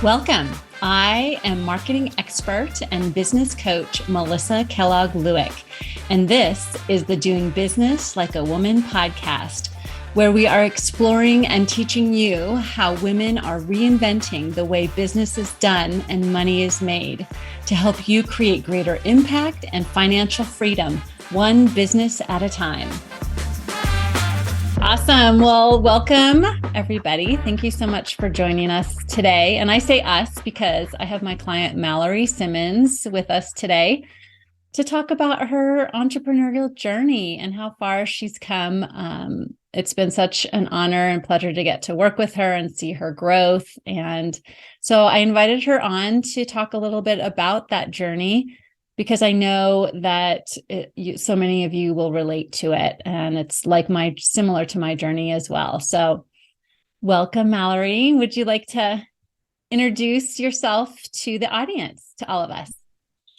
Welcome. I am marketing expert and business coach Melissa Kellogg-Lewick, and this is the Doing Business Like a Woman podcast, where we are exploring and teaching you how women are reinventing the way business is done and money is made to help you create greater impact and financial freedom, one business at a time. Awesome. Well, welcome everybody. Thank you so much for joining us today. And I say us because I have my client Mallory Simmons with us today to talk about her entrepreneurial journey and how far she's come. It's been such an honor and pleasure to get to work with her and see her growth. And so I invited her on to talk a little bit about that journey, because I know that so many of you will relate to it, and it's similar to my journey as well. So welcome, Mallory. Would you like to introduce yourself to the audience, to all of us?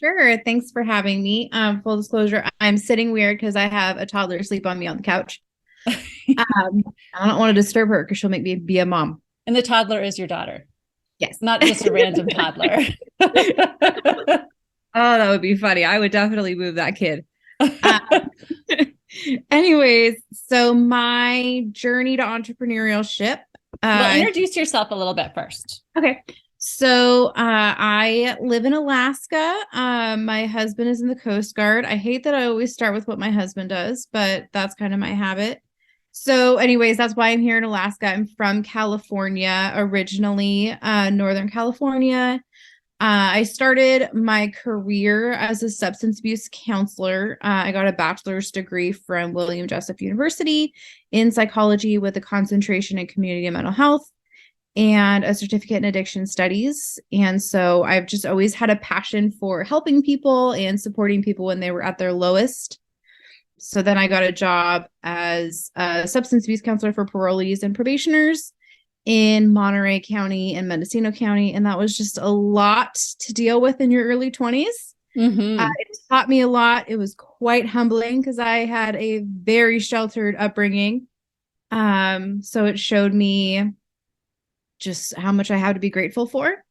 Sure. Thanks for having me. Full disclosure, I'm sitting weird because I have a toddler asleep on me on the couch. I don't want to disturb her because she'll make me be a mom. And the toddler is your daughter? Yes. Not just a random toddler. Oh, that would be funny. I would definitely move that kid. Anyways, so my journey to entrepreneurship. Well, introduce yourself a little bit first. Okay. So I live in Alaska. My husband is in the Coast Guard. I hate that I always start with what my husband does, but that's kind of my habit. So anyways, that's why I'm here in Alaska. I'm from California originally, Northern California. I started my career as a substance abuse counselor. I got a bachelor's degree from William Jessup University in psychology with a concentration in community and mental health, and a certificate in addiction studies. And so I've just always had a passion for helping people and supporting people when they were at their lowest. So then I got a job as a substance abuse counselor for parolees and probationers in Monterey County and Mendocino County. And that was just a lot to deal with in your early 20s. Mm-hmm. It taught me a lot. It was quite humbling because I had a very sheltered upbringing. So it showed me just how much I have to be grateful for.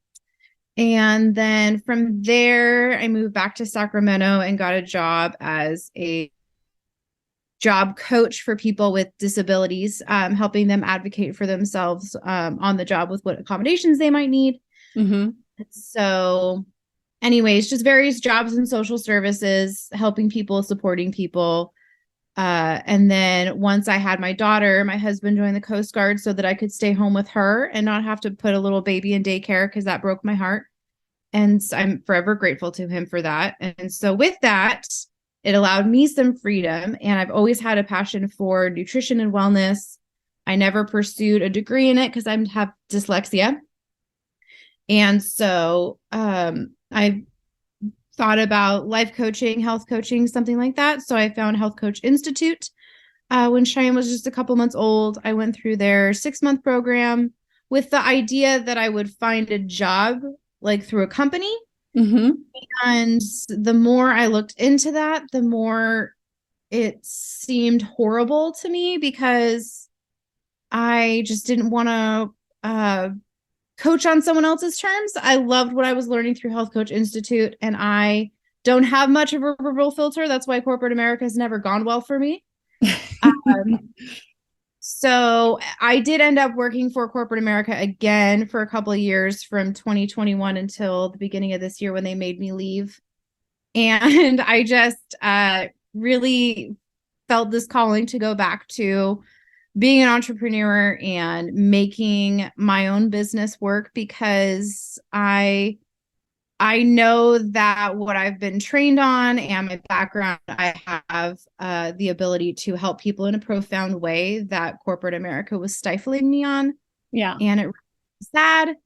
And then from there, I moved back to Sacramento and got a job as a job coach for people with disabilities, helping them advocate for themselves on the job with what accommodations they might need. Mm-hmm. So anyways, just various jobs in social services, helping people, supporting people. And then once I had my daughter, my husband joined the Coast Guard so that I could stay home with her and not have to put a little baby in daycare, because that broke my heart. And I'm forever grateful to him for that. And so with that, it allowed me some freedom. And I've always had a passion for nutrition and wellness. I never pursued a degree in it because I have dyslexia. And so I thought about life coaching, health coaching, something like that. So I found Health Coach Institute when Cheyenne was just a couple months old. I went through their 6-month program with the idea that I would find a job like through a company. Mm-hmm. And the more I looked into that, the more it seemed horrible to me, because I just didn't want to coach on someone else's terms. I loved what I was learning through Health Coach Institute, and I don't have much of a verbal filter. That's why corporate America has never gone well for me. So I did end up working for corporate America again for a couple of years, from 2021 until the beginning of this year when they made me leave. And I just really felt this calling to go back to being an entrepreneur and making my own business work, because I know that what I've been trained on and my background, I have the ability to help people in a profound way that corporate America was stifling me on. Yeah. And it was sad.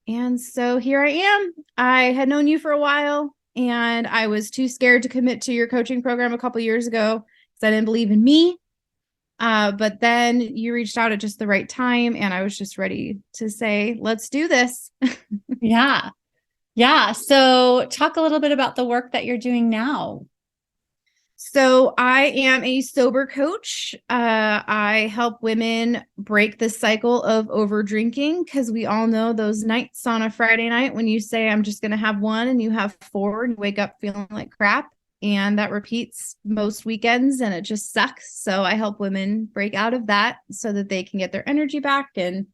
And so here I am. I had known you for a while, and I was too scared to commit to your coaching program a couple years ago because I didn't believe in me. But then you reached out at just the right time, and I was just ready to say, let's do this. Yeah. Yeah. So talk a little bit about the work that you're doing now. So I am a sober coach. I help women break the cycle of over drinking because we all know those nights on a Friday night when you say, I'm just going to have one and you have four and you wake up feeling like crap. And that repeats most weekends and it just sucks. So I help women break out of that so that they can get their energy back and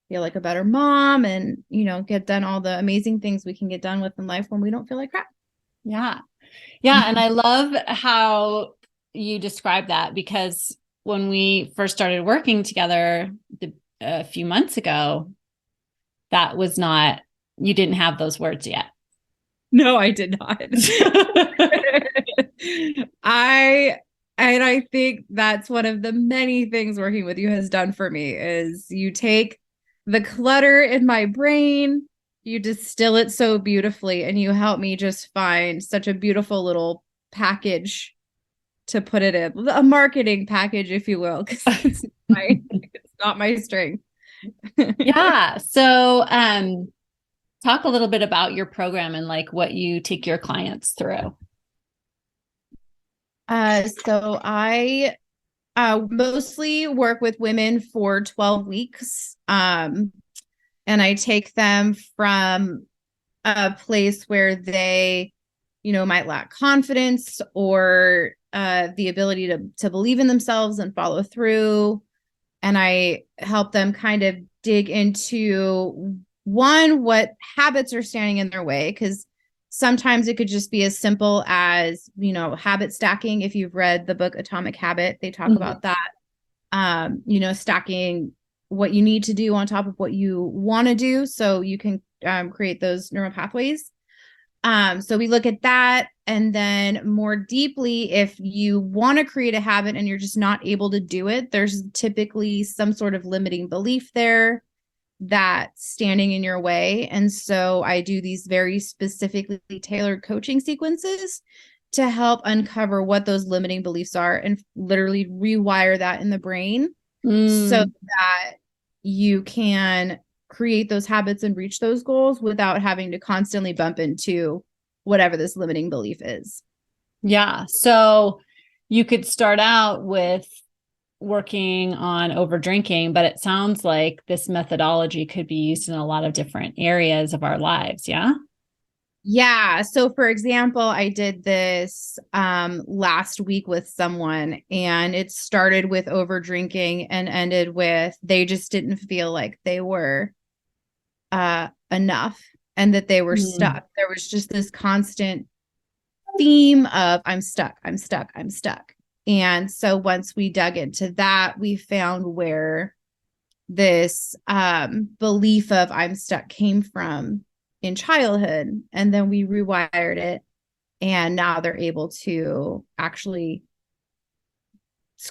feel like a better mom and, get done all the amazing things we can get done with in life when we don't feel like crap. Yeah. Yeah. And I love how you describe that, because when we first started working together a few months ago, that was not, you didn't have those words yet. No, I did not. I think that's one of the many things working with you has done for me is you take the clutter in my brain, you distill it so beautifully, and you help me just find such a beautiful little package to put it in, a marketing package, if you will, because it's not my strength. Yeah. So, talk a little bit about your program and like what you take your clients through. So I mostly work with women for 12 weeks. And I take them from a place where they, might lack confidence or the ability to believe in themselves and follow through. And I help them kind of dig into what habits are standing in their way, because sometimes it could just be as simple as, habit stacking. If you've read the book Atomic Habit, they talk about that. Stacking what you need to do on top of what you want to do so you can create those neural pathways. So we look at that. And then more deeply, if you want to create a habit and you're just not able to do it, there's typically some sort of limiting belief there that's standing in your way. And so I do these very specifically tailored coaching sequences to help uncover what those limiting beliefs are and literally rewire that in the brain so that you can create those habits and reach those goals without having to constantly bump into whatever this limiting belief is. Yeah. So you could start out with working on over drinking, but it sounds like this methodology could be used in a lot of different areas of our lives. Yeah. Yeah. So for example, I did this last week with someone, and it started with over drinking and ended with they just didn't feel like they were enough and that they were stuck. There was just this constant theme of I'm stuck, I'm stuck, I'm stuck. And so once we dug into that, we found where this belief of I'm stuck came from in childhood. And then we rewired it. And now they're able to actually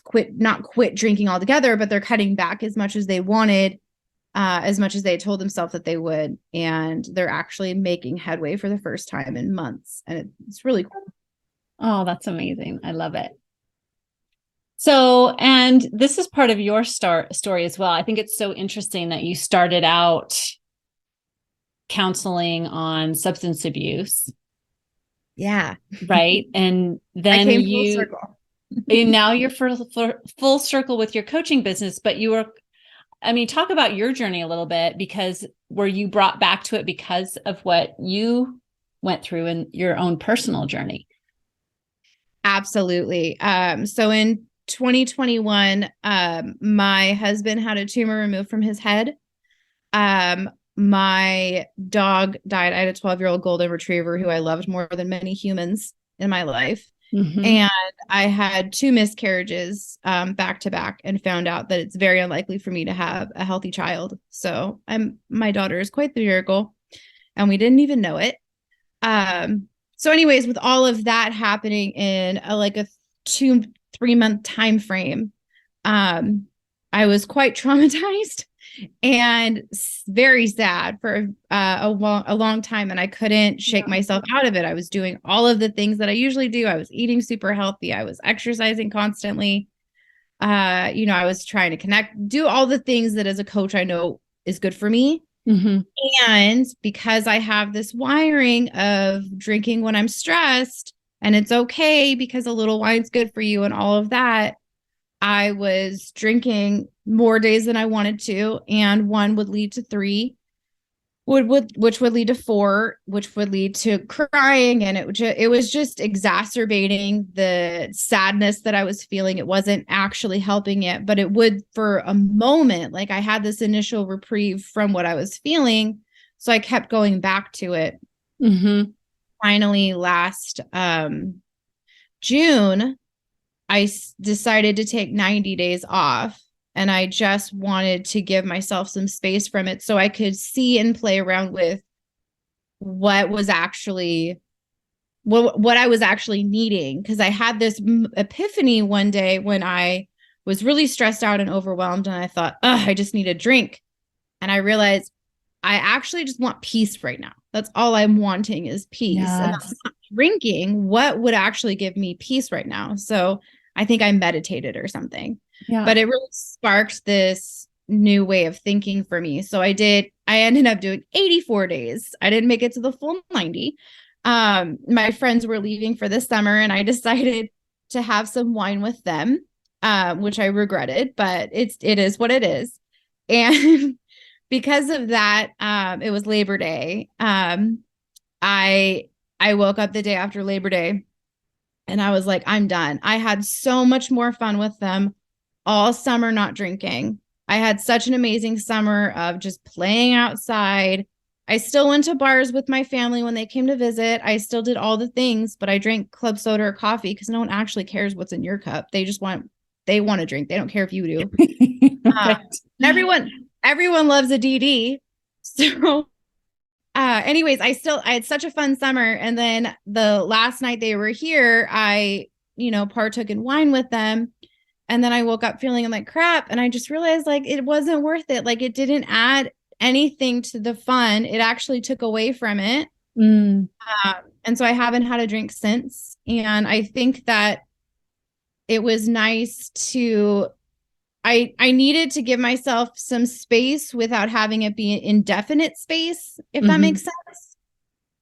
not quit drinking altogether, but they're cutting back as much as they wanted, as much as they told themselves that they would. And they're actually making headway for the first time in months. And it's really cool. Oh, that's amazing. I love it. So, and this is part of your story as well. I think it's so interesting that you started out counseling on substance abuse. Yeah. Right. And then I came full circle. And now you're full circle with your coaching business, but talk about your journey a little bit, because were you brought back to it because of what you went through in your own personal journey? Absolutely. So in 2021, my husband had a tumor removed from his head. My dog died. I had a 12-year-old golden retriever who I loved more than many humans in my life. Mm-hmm. And I had 2 miscarriages back to back and found out that it's very unlikely for me to have a healthy child. So my daughter is quite the miracle, and we didn't even know it. So anyways, with all of that happening in a 2-3 month time frame, I was quite traumatized and very sad for a long time. And I couldn't shake myself out of it. I was doing all of the things that I usually do. I was eating super healthy. I was exercising constantly. I was trying to connect, do all the things that as a coach, I know is good for me. Mm-hmm. And because I have this wiring of drinking when I'm stressed, and it's okay because a little wine's good for you and all of that, I was drinking more days than I wanted to, and one would lead to three, which would lead to four, which would lead to crying, and it was just exacerbating the sadness that I was feeling. It wasn't actually helping it, but it would for a moment. Like I had this initial reprieve from what I was feeling, so I kept going back to it. Mm-hmm. Finally, last June, I decided to take 90 days off, and I just wanted to give myself some space from it so I could see and play around with what was actually what I was actually needing. Because I had this epiphany one day when I was really stressed out and overwhelmed, and I thought, I just need a drink. And I realized I actually just want peace right now. That's all I'm wanting is peace. Yes. And I'm not drinking what would actually give me peace right now. So I think I meditated or something. Yeah. But it really sparked this new way of thinking for me. So I ended up doing 84 days. I didn't make it to the full 90. My friends were leaving for the summer, and I decided to have some wine with them, which I regretted, but it is what it is. And because of that, it was Labor Day. I woke up the day after Labor Day, and I was like, I'm done. I had so much more fun with them all summer, not drinking. I had such an amazing summer of just playing outside. I still went to bars with my family when they came to visit. I still did all the things, but I drank club soda or coffee because no one actually cares what's in your cup. They want to drink. They don't care if you do. Right. Everyone loves a DD. So anyways, I had such a fun summer. And then the last night they were here, I, partook in wine with them. And then I woke up feeling like crap. And I just realized like it wasn't worth it. Like it didn't add anything to the fun. It actually took away from it. And so I haven't had a drink since. And I think that it was nice to, I needed to give myself some space without having it be an indefinite space, if that makes sense.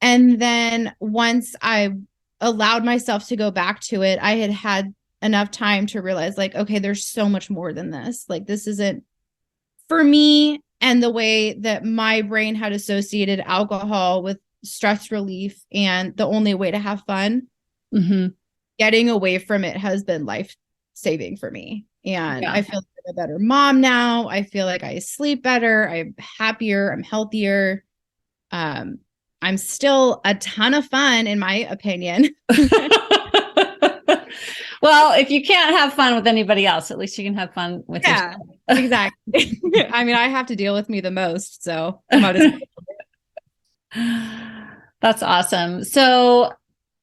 And then once I allowed myself to go back to it, I had enough time to realize like, okay, there's so much more than this. Like this isn't for me. And the way that my brain had associated alcohol with stress relief and the only way to have fun, getting away from it has been life-saving for me. And I feel like I'm a better mom now. I feel like I sleep better. I'm happier. I'm healthier. I'm still a ton of fun, in my opinion. Well, if you can't have fun with anybody else, at least you can have fun with yourself. Exactly. I mean, I have to deal with me the most, so I'm out of That's awesome. So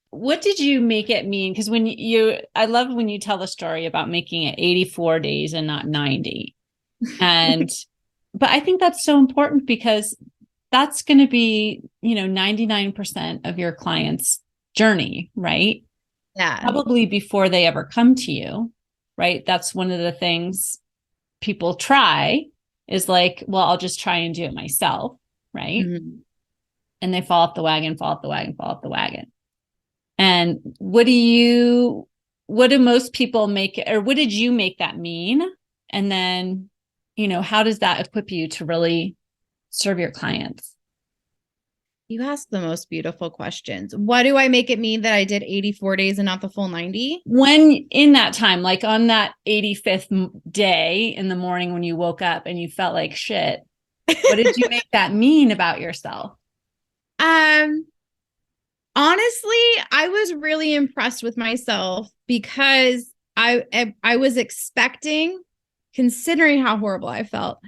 what did you make it mean? Because I love when you tell the story about making it 84 days and not 90. But I think that's so important because that's going to be, 99% of your client's journey, right? Yeah. Probably before they ever come to you, right? That's one of the things people try is like, well, I'll just try and do it myself, right? And they fall off the wagon. And what do most people make, or what did you make that mean? And then, how does that equip you to really serve your clients? You ask the most beautiful questions. What do I make it mean that I did 84 days and not the full 90? When in that time, like on that 85th day in the morning when you woke up and you felt like shit, what did you make that mean about yourself? Honestly, I was really impressed with myself because I was expecting, considering how horrible I felt,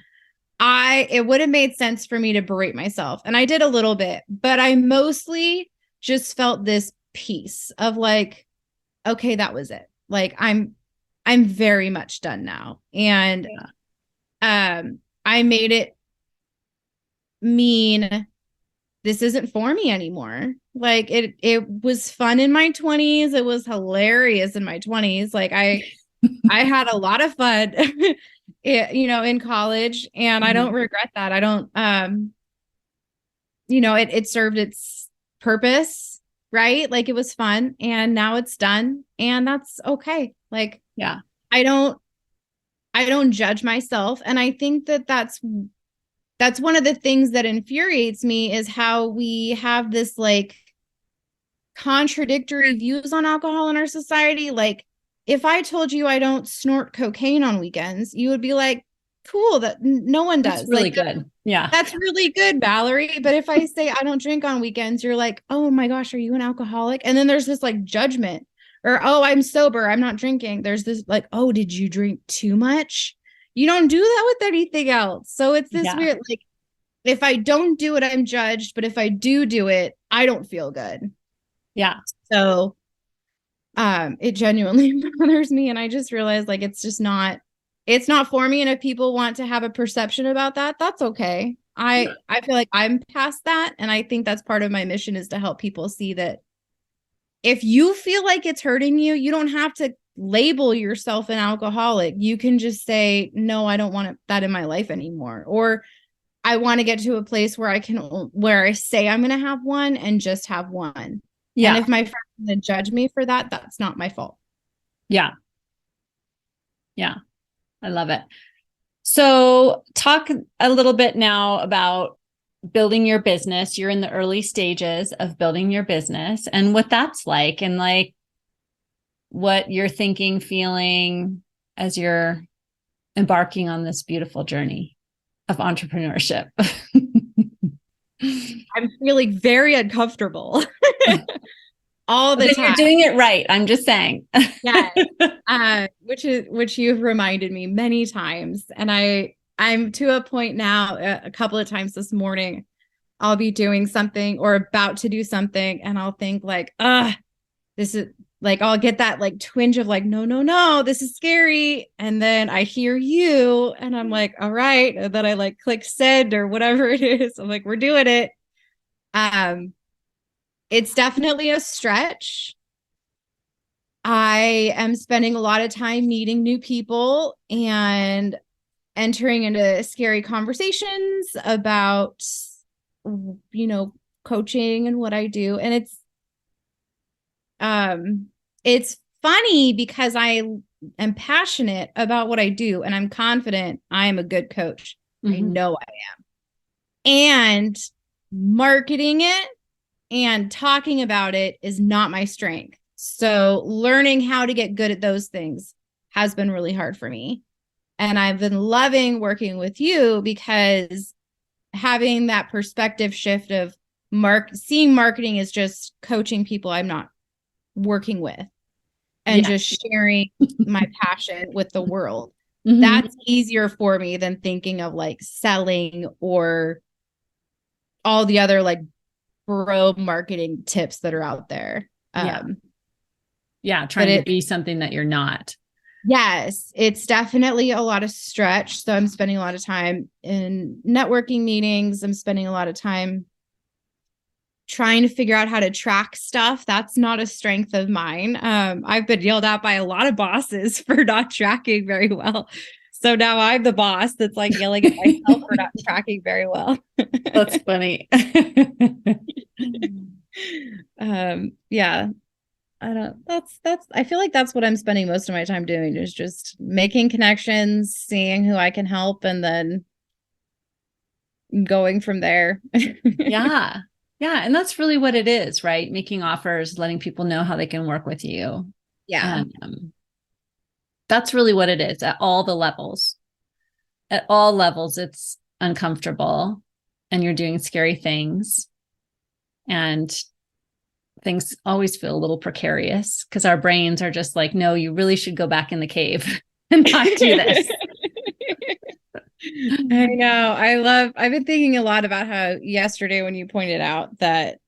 it would have made sense for me to berate myself. And I did a little bit, but I mostly just felt this peace of like, okay, that was it. Like I'm very much done now. And I made it mean this isn't for me anymore. Like it was fun in my 20s. It was hilarious in my 20s. Like I had a lot of fun, in college, and I don't regret that. I don't, it served its purpose. right? Like it was fun and now it's done and that's okay. Like Yeah. I don't judge myself. And I think that that's one of the things that infuriates me is how we have this like contradictory views on alcohol in our society. Like if I told you I don't snort cocaine on weekends, you would be like, cool, that no one That's does. really Like good. Yeah. that's really good, Mallory. But if I say I don't drink on weekends, you're like, oh my gosh, are you an alcoholic? And then there's this like judgment or, oh, I'm sober. I'm not drinking. There's this like, oh, did you drink too much? You don't do that with anything else. So it's this Yeah. weird, like, if I don't do it, I'm judged. But if I do it, I don't feel good. Yeah. So it genuinely bothers me. And I just realized like it's not for me. And if people want to have a perception about that, that's okay. I feel like I'm past that. And I think that's part of my mission is to help people see that if you feel like it's hurting you, you don't have to label yourself an alcoholic. You can just say, no, I don't want that in my life anymore. Or I want to get to a place where where I say I'm going to have one and just have one. Yeah. And if my friends judge me for that, that's not my fault. Yeah. Yeah. I love it. So talk a little bit now about building your business. You're in the early stages of building your business and what that's like and like what you're thinking, feeling as you're embarking on this beautiful journey of entrepreneurship. I'm feeling very uncomfortable all the time. You're doing it right. I'm just saying. Yeah. Which you've reminded me many times. And I'm to a point now, a couple of times this morning, I'll be doing something or about to do something and I'll think like, this is like, I'll get that like twinge of like, no, this is scary. And then I hear you and I'm like, all right. And then I like click send or whatever it is. I'm like, we're doing it. It's definitely a stretch. I am spending a lot of time meeting new people and entering into scary conversations about, coaching and what I do. And it's funny because I am passionate about what I do and I'm confident I am a good coach. Mm-hmm. I know I am. And marketing it and talking about it is not my strength. So learning how to get good at those things has been really hard for me. And I've been loving working with you because having that perspective shift of seeing marketing as just coaching people I'm not working with and just sharing my passion with the world. Mm-hmm. That's easier for me than thinking of like selling or all the other like bro marketing tips that are out there. Trying to be something that you're not. Yes, it's definitely a lot of stretch. So I'm spending a lot of time in networking meetings. I'm spending a lot of time trying to figure out how to track stuff. That's not a strength of mine. I've been yelled at by a lot of bosses for not tracking very well. So now I'm the boss that's like yelling at myself for not tracking very well. That's funny. I feel like that's what I'm spending most of my time doing is just making connections, seeing who I can help, and then going from there. Yeah. And that's really what it is, right? Making offers, letting people know how they can work with you. Yeah. That's really what it is at all the levels. At all levels, it's uncomfortable and you're doing scary things. And things always feel a little precarious because our brains are just like, no, you really should go back in the cave and not do this. I know. I've been thinking a lot about how yesterday when you pointed out that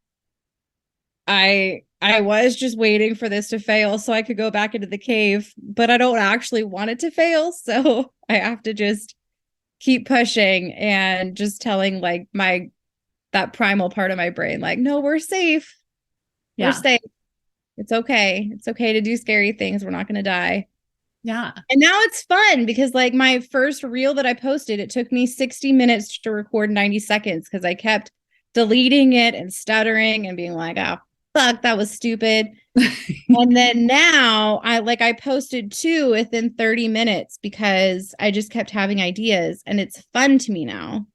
I was just waiting for this to fail so I could go back into the cave, but I don't actually want it to fail. So I have to just keep pushing and just telling like that primal part of my brain, like, no, we're safe. Yeah. We're safe. It's okay. It's okay to do scary things. We're not going to die. Yeah. And now it's fun because like my first reel that I posted, it took me 60 minutes to record 90 seconds because I kept deleting it and stuttering and being like, oh, fuck, that was stupid. And then now I posted two within 30 minutes because I just kept having ideas and it's fun to me now.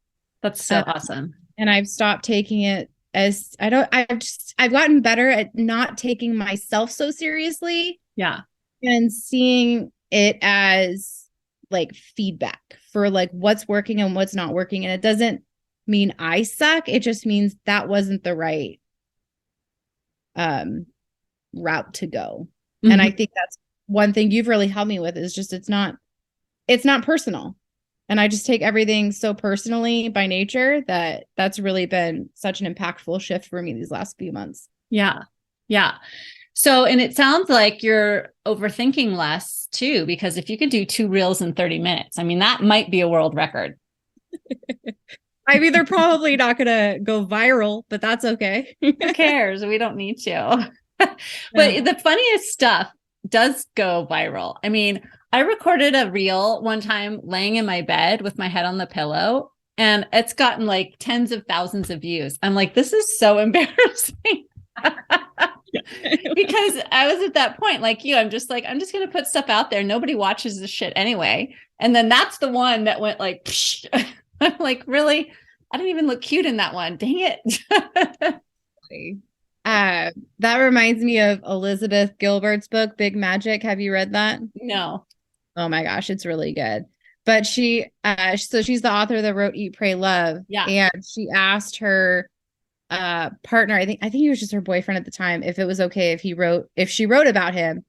That's so awesome. And I've stopped taking it as I've gotten better at not taking myself so seriously. Yeah. And seeing it as like feedback for like what's working and what's not working. And it doesn't mean I suck. It just means that wasn't the right route to go. Mm-hmm. And I think that's one thing you've really helped me with is just it's not personal. And I just take everything so personally by nature that that's really been such an impactful shift for me these last few months. Yeah. Yeah. So, and it sounds like you're overthinking less too, because if you could do 2 reels in 30 minutes, I mean, that might be a world record. I mean, they're probably not going to go viral, but that's okay. Who cares? We don't need to. But the funniest stuff does go viral. I mean, I recorded a reel one time laying in my bed with my head on the pillow, and it's gotten like tens of thousands of views. I'm like, this is so embarrassing. Because I was at that point, like you, I'm just going to put stuff out there. Nobody watches this shit anyway. And then that's the one that went like, psh. I'm like, really? I didn't even look cute in that one. Dang it. That reminds me of Elizabeth Gilbert's book, Big Magic. Have you read that? No. Oh my gosh, it's really good. But so she's the author that wrote Eat, Pray, Love. Yeah. And she asked her partner, I think he was just her boyfriend at the time, if it was okay if she wrote about him.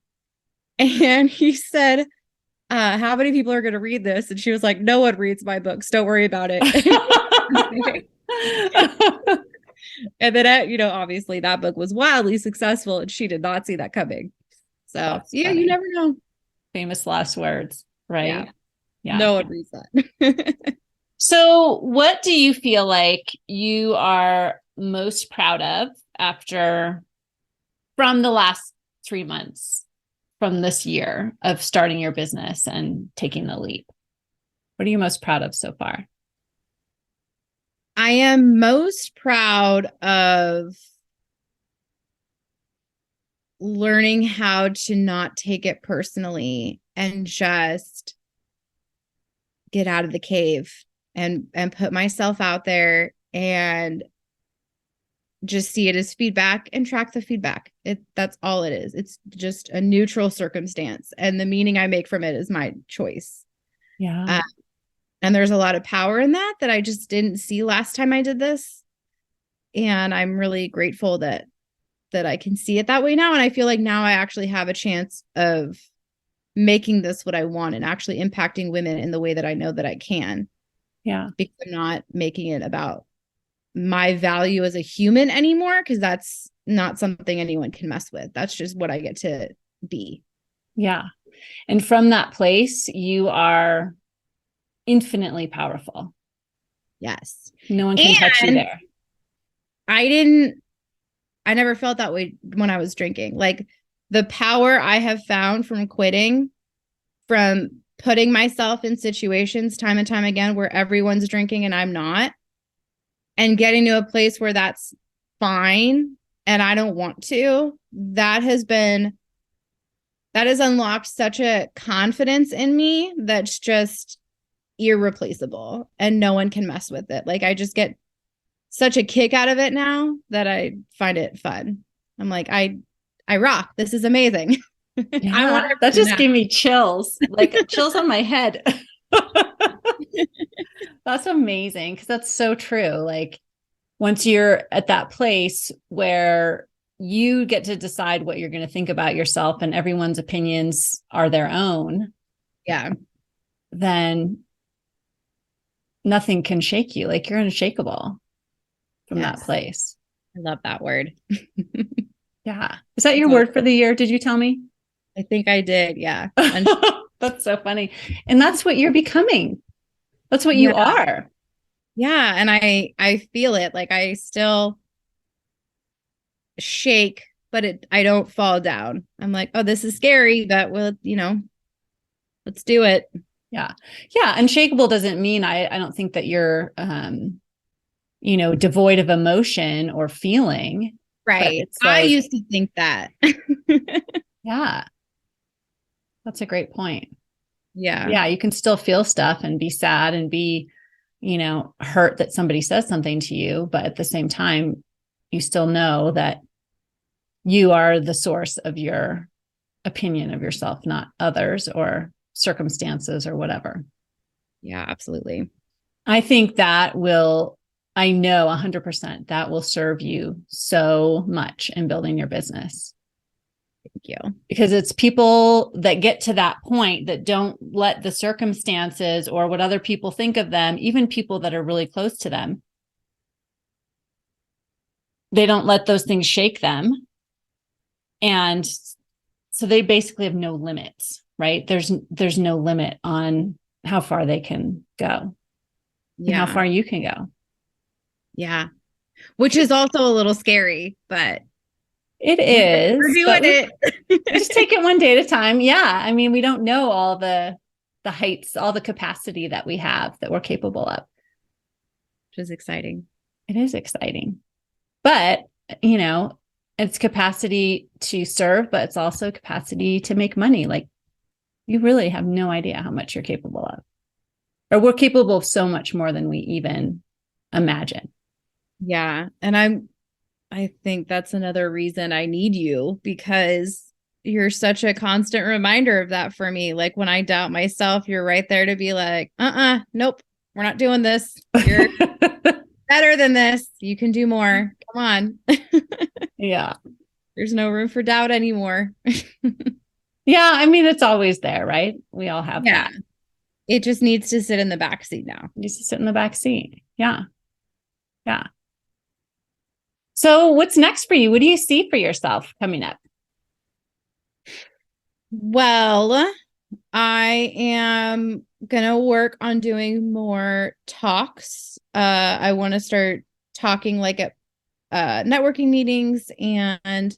And he said, how many people are going to read this? And she was like, no one reads my books. Don't worry about it. And then, obviously that book was wildly successful and she did not see that coming. So yeah, you never know. Famous last words, right? Yeah. No one reads that. So what do you feel like you are most proud of from the last 3 months from this year of starting your business and taking the leap? What are you most proud of so far? I am most proud of learning how to not take it personally and just get out of the cave and put myself out there and just see it as feedback and track the feedback. That's all it is. It's just a neutral circumstance. And the meaning I make from it is my choice. Yeah. And there's a lot of power in that I just didn't see last time I did this. And I'm really grateful that I can see it that way now. And I feel like now I actually have a chance of making this what I want and actually impacting women in the way that I know that I can. Yeah. Because I'm not making it about my value as a human anymore, because that's not something anyone can mess with. That's just what I get to be. Yeah. And from that place, you are infinitely powerful. Yes. No one can touch you there. I never felt that way when I was drinking. Like the power I have found from quitting, from putting myself in situations time and time again where everyone's drinking and I'm not, and getting to a place where that's fine and I don't want to, that has unlocked such a confidence in me that's just irreplaceable and no one can mess with it. Like I just get such a kick out of it now that I find it fun. I'm like, I rock. This is amazing. Yeah, that just gave me chills, like chills on my head. That's amazing. Because that's so true. Like once you're at that place where you get to decide what you're going to think about yourself and everyone's opinions are their own. Yeah. Then nothing can shake you. Like you're unshakable from that place. I love that word. Yeah. Is that your word for the year? Did you tell me? I think I did. Yeah. That's so funny. And that's what you're becoming. That's what you are. Yeah. And I feel it. Like I still shake, but I don't fall down. I'm like, oh, this is scary, but let's do it. Yeah. Yeah. Unshakable doesn't mean I don't think that you're, devoid of emotion or feeling. But Right. it's I like, used to think that. yeah, that's a great point. Yeah. Yeah, you can still feel stuff and be sad and be, hurt that somebody says something to you, but at the same time, you still know that you are the source of your opinion of yourself, not others or circumstances or whatever. Yeah, absolutely. I think I know 100% that will serve you so much in building your business. Thank you. Because it's people that get to that point that don't let the circumstances or what other people think of them, even people that are really close to them, they don't let those things shake them. And so they basically have no limits, right? There's no limit on how far they can go and how far you can go. Yeah. Which is also a little scary, but It we're is, doing but it. we just take it one day at a time. Yeah. I mean, we don't know all the heights, all the capacity that we have that we're capable of. Which is exciting. It is exciting. But, it's capacity to serve, but it's also capacity to make money. Like you really have no idea how much you're capable of. Or we're capable of so much more than we even imagine. Yeah. And I think that's another reason I need you, because you're such a constant reminder of that for me. Like when I doubt myself, you're right there to be like, nope, we're not doing this. You're better than this. You can do more. Come on. Yeah. There's no room for doubt anymore. Yeah. I mean, it's always there, right? We all have that. It just needs to sit in the back seat now. It needs to sit in the back seat. Yeah. Yeah. So what's next for you? What do you see for yourself coming up? Well, I am gonna work on doing more talks. I want to start talking like at networking meetings and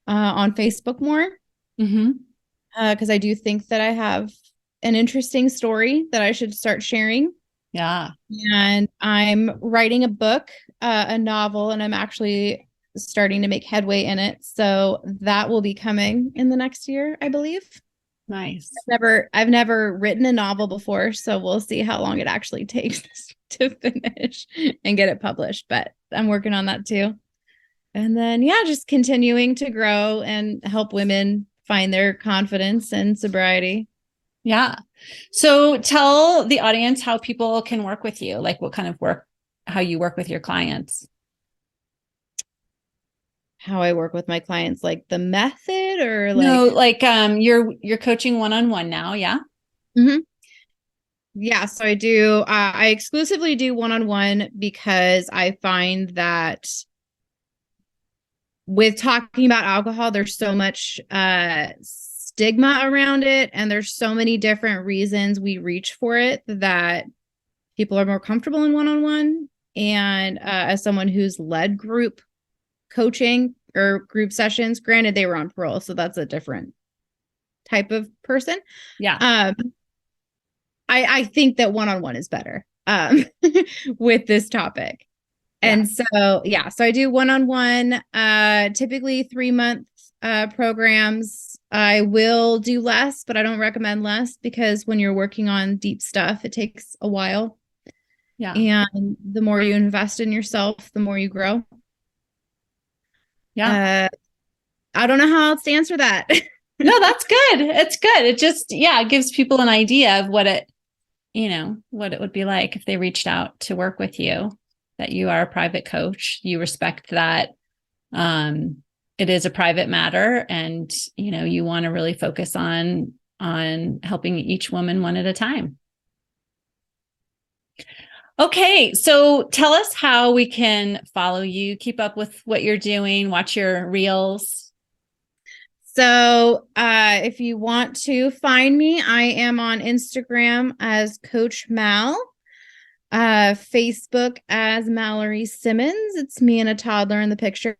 on Facebook more. Because I do think that I have an interesting story that I should start sharing. Yeah. And I'm writing a book, a novel, and I'm actually starting to make headway in it. So that will be coming in the next year, I believe. Nice. I've never written a novel before, so we'll see how long it actually takes to finish and get it published. But I'm working on that too. And then, just continuing to grow and help women find their confidence and sobriety. Yeah. So tell the audience how people can work with you, like what kind of work, how you work with your clients. How I work with my clients, like the method or No, like you're coaching one-on-one now, yeah? Mm-hmm. Yeah, so I do I exclusively do one-on-one because I find that with talking about alcohol, there's so much stigma around it, and there's so many different reasons we reach for it that people are more comfortable in one-on-one. And as someone who's led group coaching or group sessions, granted they were on parole, so that's a different type of person. Yeah. I think that one-on-one is better with this topic. And so I do one-on-one, typically 3-month programs. I will do less, but I don't recommend less because when you're working on deep stuff, it takes a while. Yeah. And the more you invest in yourself, the more you grow. Yeah. I don't know how else to answer that. No, that's good. It's good. It just, it gives people an idea of what it would be like if they reached out to work with you, that you are a private coach. You respect that it is a private matter, and, you want to really focus on helping each woman one at a time. Okay. So tell us how we can follow you, keep up with what you're doing, watch your reels. So if you want to find me, I am on Instagram as Coach Mal, Facebook as Mallory Simmons. It's me and a toddler in the picture.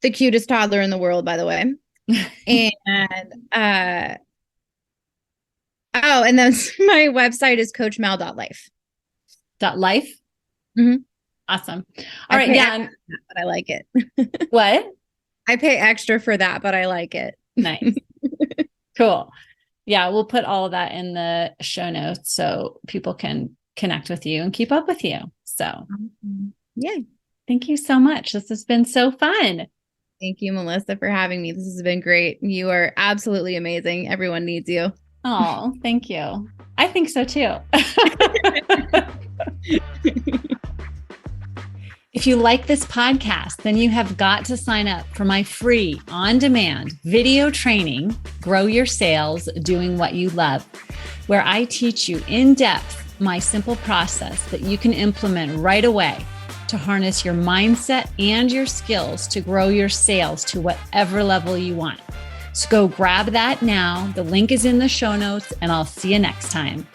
The cutest toddler in the world, by the way. And and then my website is coachmal.life. .life? Mm-hmm. Awesome. All right. Yeah. But I like it. What? I pay extra for that, but I like it. Nice. Cool. Yeah. We'll put all of that in the show notes so people can connect with you and keep up with you. So yeah. Thank you so much. This has been so fun. Thank you, Melissa, for having me. This has been great. You are absolutely amazing. Everyone needs you. Oh, thank you. I think so too. If you like this podcast, then you have got to sign up for my free on-demand video training, Grow Your Sales Doing What You Love, where I teach you in depth my simple process that you can implement right away to harness your mindset and your skills to grow your sales to whatever level you want. So go grab that now. The link is in the show notes, and I'll see you next time.